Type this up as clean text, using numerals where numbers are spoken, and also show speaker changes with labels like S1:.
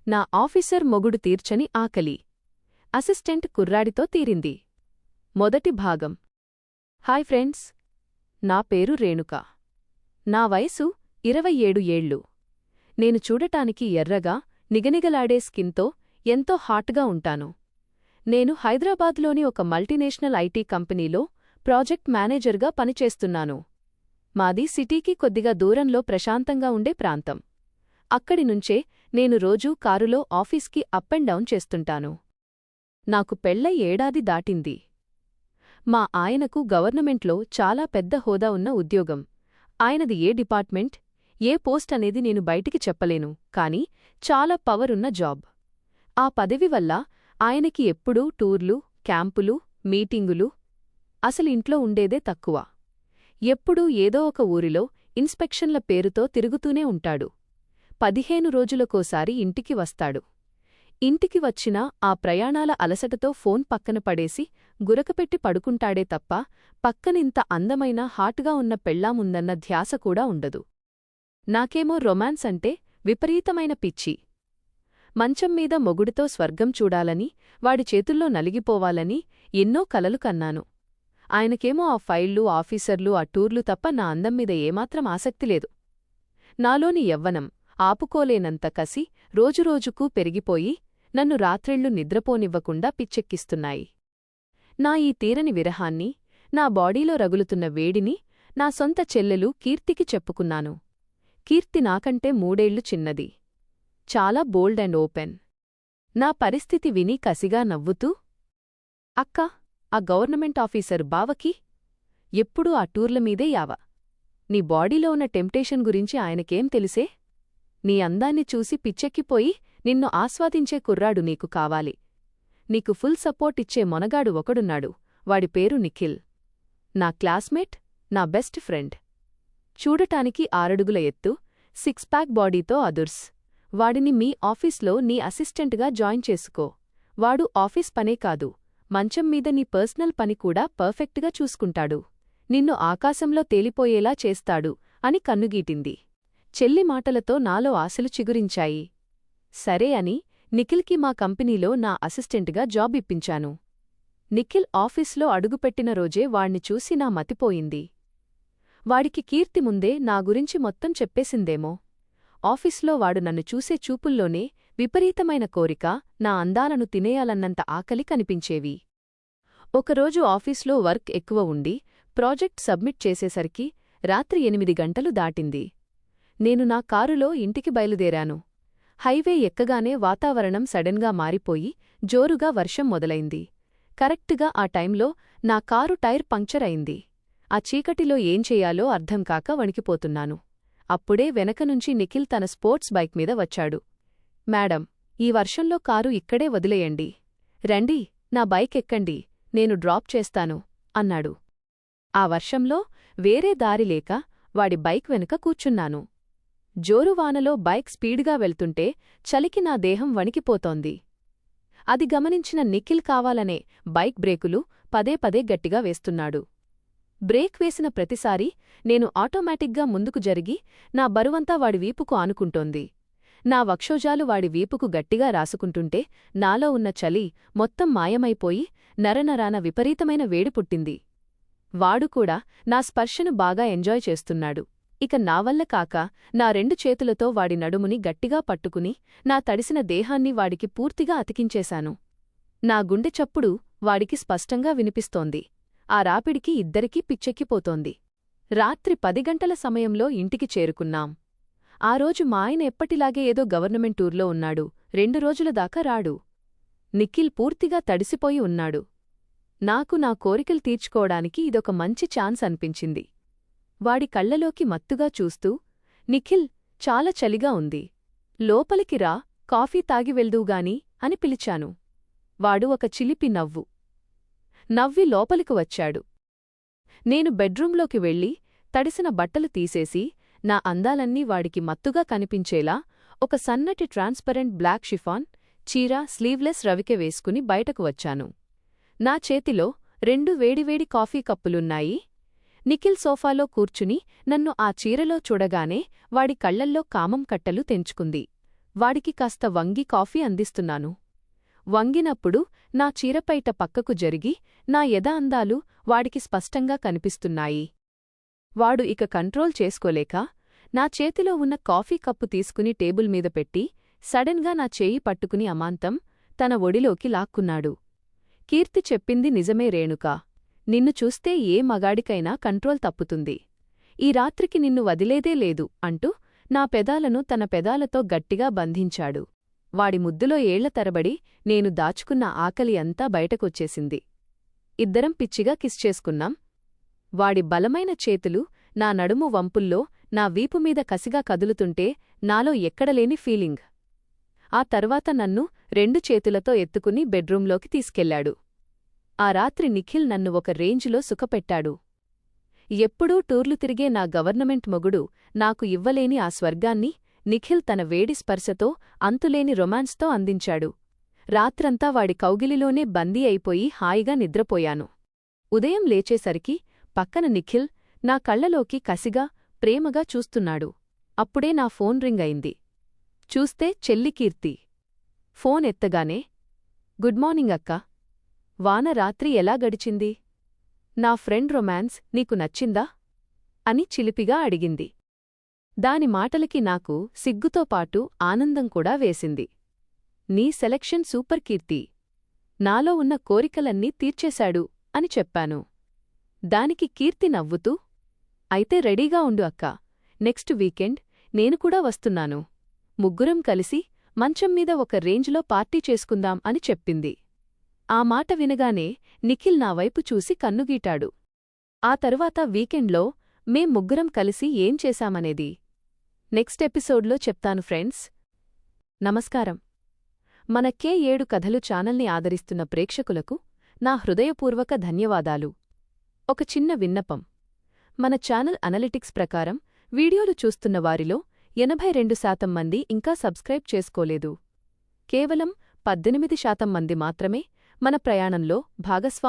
S1: నా ఆఫీసర్ మొగుడు తీర్చని ఆకలి. అసిస్టెంట్ కుర్రాడితో తీరింది. మొదటి భాగం. హాయ్ ఫ్రెండ్స్, నా పేరు రేణుక. నా వయసు 27 ఏళ్ళు. నేను చూడటానికి ఎర్రగా, నిగనిగలాడే స్కిన్తో ఎంతో హాట్గా ఉంటాను. నేను హైదరాబాద్లోని ఒక మల్టీనేషనల్ ఐటీ కంపెనీలో ప్రాజెక్ట్ మేనేజర్గా పనిచేస్తున్నాను. మాది సిటీకి కొద్దిగా దూరంలో ప్రశాంతంగా ఉండే ప్రాంతం. అక్కడినుంచే నేను రోజూ కారులో ఆఫీస్కి అప్ అండ్ డౌన్ చేస్తుంటాను. నాకు పెళ్ళై ఏడాది దాటింది. మా ఆయనకు గవర్నమెంట్లో చాలా పెద్ద హోదా ఉన్న ఉద్యోగం. ఆయనది ఏ డిపార్ట్మెంట్, ఏ పోస్ట్ అనేది నేను బయటికి చెప్పలేను, కానీ చాలా పవరున్న జాబ్. ఆ పదవి వల్ల ఆయనకి ఎప్పుడూ టూర్లు, క్యాంపులు, మీటింగులు. అసలింట్లో ఉండేదే తక్కువ. ఎప్పుడూ ఏదో ఒక ఊరిలో ఇన్స్పెక్షన్ల పేరుతో తిరుగుతూనే ఉంటాడు. 15 రోజులకోసారి ఇంటికి వస్తాడు. ఇంటికి వచ్చినా ఆ ప్రయాణాల అలసటతో ఫోన్ పక్కన పడేసి గురకపెట్టి పడుకుంటాడే తప్ప పక్కనింత అందమైన హాట్గా ఉన్న పెళ్ళాముందన్న ధ్యాస కూడా ఉండదు. నాకేమో రొమాన్స్ అంటే విపరీతమైన పిచ్చి. మంచంమీద మొగుడితో స్వర్గం చూడాలని, వాడి చేతుల్లో నలిగిపోవాలని ఎన్నో కలలు కన్నాను. ఆయనకేమో ఆ ఫైళ్లు, ఆఫీసర్లు, ఆ టూర్లు తప్ప నా అందం మీద ఏమాత్రం ఆసక్తిలేదు. నాలోని యవ్వనం, ఆపుకోలేనంత కసి రోజురోజుకూ పెరిగిపోయి నన్ను రాత్రిళ్లు నిద్రపోనివ్వకుండా పిచ్చెక్కిస్తున్నాయి. నా ఈ తీరని విరహాన్ని, నా బాడీలో రగులుతున్న వేడిని నా సొంత చెల్లెలు కీర్తికి చెప్పుకున్నాను. కీర్తి నాకంటే 3 ఏళ్లు చిన్నది. చాలా బోల్డ్ అండ్ ఓపెన్. నా పరిస్థితి విని కసిగా నవ్వుతూ, అక్కా, ఆ గవర్నమెంట్ ఆఫీసర్ బావకి ఎప్పుడూ ఆ టూర్లమీదే యావ. నీ బాడీలో ఉన్న టెంప్టేషన్ గురించి ఆయనకేం తెలిసే? నీ అందాన్ని చూసి పిచ్చెక్కిపోయి నిన్ను ఆస్వాదించే కుర్రాడు నీకు కావాలి. నీకు ఫుల్ సపోర్ట్ ఇచ్చే మొనగాడు ఒకడున్నాడు. వాడి పేరు నిఖిల్. నా క్లాస్మేట్, నా బెస్ట్ ఫ్రెండ్. చూడటానికి 6 అడుగుల ఎత్తు, 6 ప్యాక్ బాడీతో అదుర్స్. వాడిని మీ ఆఫీస్లో నీ అసిస్టెంట్గా జాయిన్ చేసుకో. వాడు ఆఫీస్ పనే కాదు, మంచం మీద నీ పర్సనల్ పని కూడా పర్ఫెక్ట్గా చూసుకుంటాడు. నిన్ను ఆకాశంలో తేలిపోయేలా చేస్తాడు అని కన్నుగీటింది. చెల్లి మాటలతో నాలో ఆశలు చిగురించాయి. సరే అని నిఖిల్కి మా కంపెనీలో నా అసిస్టెంట్గా జాబ్ ఇప్పించాను. నిఖిల్ ఆఫీస్లో అడుగుపెట్టిన రోజే వాణ్ణి చూసి నా మతిపోయింది. వాడికి కీర్తి ముందే నా గురించి మొత్తం చెప్పేసిందేమో. ఆఫీస్లో వాడు నన్ను చూసే చూపుల్లోనే విపరీతమైన కోరిక, నా అందాలను తినేయాలన్నంత ఆకలి కనిపించేవి. ఒకరోజు ఆఫీస్లో వర్క్ ఎక్కువ ఉండి ప్రాజెక్ట్ సబ్మిట్ చేసేసరికి రాత్రి 8 గంటలు దాటింది. నేను నా కారులో ఇంటికి బయలుదేరాను. హైవే ఎక్కగానే వాతావరణం సడన్గా మారిపోయి జోరుగా వర్షం మొదలైంది. కరెక్టుగా ఆ టైంలో నా కారు టైర్ పంక్చర్ అయింది. ఆ చీకటిలో ఏం చెయ్యాలో అర్థంకాక వణికిపోతున్నాను. అప్పుడే వెనకనుంచి నిఖిల్ తన స్పోర్ట్స్ బైక్ మీద వచ్చాడు. మేడం, ఈ వర్షంలో కారు ఇక్కడే వదిలేయండి. రండి, నా బైక్ ఎక్కండి, నేను డ్రాప్ చేస్తాను అన్నాడు. ఆ వర్షంలో వేరే దారిలేక వాడి బైక్ వెనుక కూర్చున్నాను. జోరువానలో బైక్ స్పీడ్గా వెళ్తుంటే చలికి నా దేహం వణికిపోతోంది. అది గమనించిన నిఖిల్ కావాలనే బైక్ బ్రేకులు పదే పదే గట్టిగా వేస్తున్నాడు. బ్రేక్ వేసిన ప్రతిసారీ నేను ఆటోమేటిక్గా ముందుకు జరిగి నా బరువంతా వాడి వీపుకు ఆనుకుంటోంది. నా వక్షోజాలు వాడి వీపుకు గట్టిగా రాసుకుంటుంటే నాలో ఉన్న చలి మొత్తం మాయమైపోయి నరనరాన విపరీతమైన వేడి పుట్టింది. వాడు కూడా నా స్పర్శను బాగా ఎంజాయ్ చేస్తున్నాడు. ఇక నావల్ల కాక నా 2 చేతులతో వాడి నడుముని గట్టిగా పట్టుకుని నా తడిసిన దేహాన్ని వాడికి పూర్తిగా అతికించేశాను. నా గుండె చప్పుడు వాడికి స్పష్టంగా వినిపిస్తోంది. ఆ రాపిడికి ఇద్దరికీ పిచ్చెక్కిపోతోంది. రాత్రి 10 గంటల సమయంలో ఇంటికి చేరుకున్నాం. ఆ రోజు మా ఆయన ఎప్పటిలాగే ఏదో గవర్నమెంట్ టూర్లో ఉన్నాడు. 2 రోజుల దాకా రాడు. నిఖిల్ పూర్తిగా తడిసిపోయి ఉన్నాడు. నాకు నా కోరికలు తీర్చుకోవడానికి ఇదొక మంచి ఛాన్స్ అనిపించింది. వాడి కళ్లలోకి మత్తుగా చూస్తూ, నిఖిల్, చాలా చలిగా ఉంది. లోపలికి రా, కాఫీ తాగి వెళ్దూగాని అని పిలిచాను. వాడు ఒక చిలిపి నవ్వి లోపలికి వచ్చాడు. నేను బెడ్రూంలోకి వెళ్ళి తడిసిన బట్టలు తీసేసి నా అందాలన్నీ వాడికి మత్తుగా కనిపించేలా ఒక సన్నటి ట్రాన్స్పరెంట్ బ్లాక్ షిఫాన్ చీర, స్లీవ్లెస్ రవికె వేసుకుని బయటకు వచ్చాను. నా చేతిలో 2 వేడివేడి కాఫీ కప్పులున్నాయి. నిఖిల్ సోఫాలో కూర్చుని నన్ను ఆ చీరలో చూడగానే వాడి కళ్లల్లో కామం కట్టలు తెంచుకుంది. వాడికి కాస్త వంగి కాఫీ అందిస్తున్నాను. వంగినప్పుడు నా చీరపైట పక్కకు జరిగి నా ఎద అందాలు వాడికి స్పష్టంగా కనిపిస్తున్నాయి. వాడు ఇక కంట్రోల్ చేసుకోలేక నా చేతిలో ఉన్న కాఫీ కప్పు తీసుకుని టేబుల్ మీద పెట్టి సడన్గా నా చేయి పట్టుకుని అమాంతం తన ఒడిలోకి లాక్కున్నాడు. కీర్తి చెప్పింది నిజమే రేణుకా, నిన్ను చూస్తే ఏ మగాడికైనా కంట్రోల్ తప్పుతుంది. ఈ రాత్రికి నిన్ను వదిలేదే లేదు అంటూ నా పెదాలను తన పెదాలతో గట్టిగా బంధించాడు. వాడి ముద్దులో ఏళ్ల తరబడి నేను దాచుకున్న ఆకలి అంతా బయటకొచ్చేసింది. ఇద్దరం పిచ్చిగా కిస్ చేసుకున్నాం. వాడి బలమైన చేతులు నా నడుము వంపుల్లో నా వీపుమీద కసిగా కదులుతుంటే నాలో ఎక్కడలేని ఫీలింగ్. ఆ తర్వాత నన్ను 2 చేతులతో ఎత్తుకుని బెడ్రూంలోకి తీసుకెళ్లాడు. ఆ రాత్రి నిఖిల్ నన్ను ఒక రేంజ్లో సుఖపెట్టాడు. ఎప్పుడూ టూర్లు తిరిగే నా గవర్నమెంట్ మొగుడు నాకు ఇవ్వలేని ఆ స్వర్గాన్ని నిఖిల్ తన వేడి స్పర్శతో అంతులేని రొమాన్స్తో అందించాడు. రాత్రంతా వాడి కౌగిలిలోనే బందీ అయిపోయి హాయిగా నిద్రపోయాను. ఉదయం లేచేసరికి పక్కన నిఖిల్ నా కళ్లలోకి కసిగా ప్రేమగా చూస్తున్నాడు. అప్పుడే నా ఫోన్ రింగ్ అయింది. చూస్తే చెల్లి కీర్తి. ఫోన్ ఎత్తగానే, గుడ్ మార్నింగ్ అక్కా. వాన రాత్రి ఎలా గడిచింది? నా ఫ్రెండ్ రొమాన్స్ నీకు నచ్చిందా అని చిలిపిగా అడిగింది. దాని మాటలకి నాకు సిగ్గుతో పాటు ఆనందం కూడా వేసింది. నీ సెలక్షన్ సూపర్ కీర్తి, నాలో ఉన్న కోరికలన్నీ తీర్చేశాడు అని చెప్పాను. దానికి కీర్తి నవ్వుతూ, అయితే రెడీగా ఉండు అక్కా, నెక్స్ట్ వీకెండ్ నేను కూడా వస్తున్నాను. ముగ్గురం కలిసి మంచం మీద ఒక రేంజ్లో పార్టీ చేసుకుందాం అని చెప్పింది. ఆ మాట వినగానే నిఖిల్ నా వైపు చూసి కన్నుగీటాడు. ఆ తరువాత వీకెండ్లో మేం ముగ్గురం కలిసి ఏం చేశామనేది నెక్స్ట్ ఎపిసోడ్లో చెప్తాను ఫ్రెండ్స్. నమస్కారం. మన K7 కథలు ఛానల్ని ఆదరిస్తున్న ప్రేక్షకులకు నా హృదయపూర్వక ధన్యవాదాలు. ఒక చిన్న విన్నపం. మన ఛానల్ అనలిటిక్స్ ప్రకారం వీడియోలు చూస్తున్న వారిలో 82% మంది ఇంకా సబ్స్క్రైబ్ చేసుకోలేదు. కేవలం 18% మంది మాత్రమే మన ప్రయాణంలో భాగస్వాములు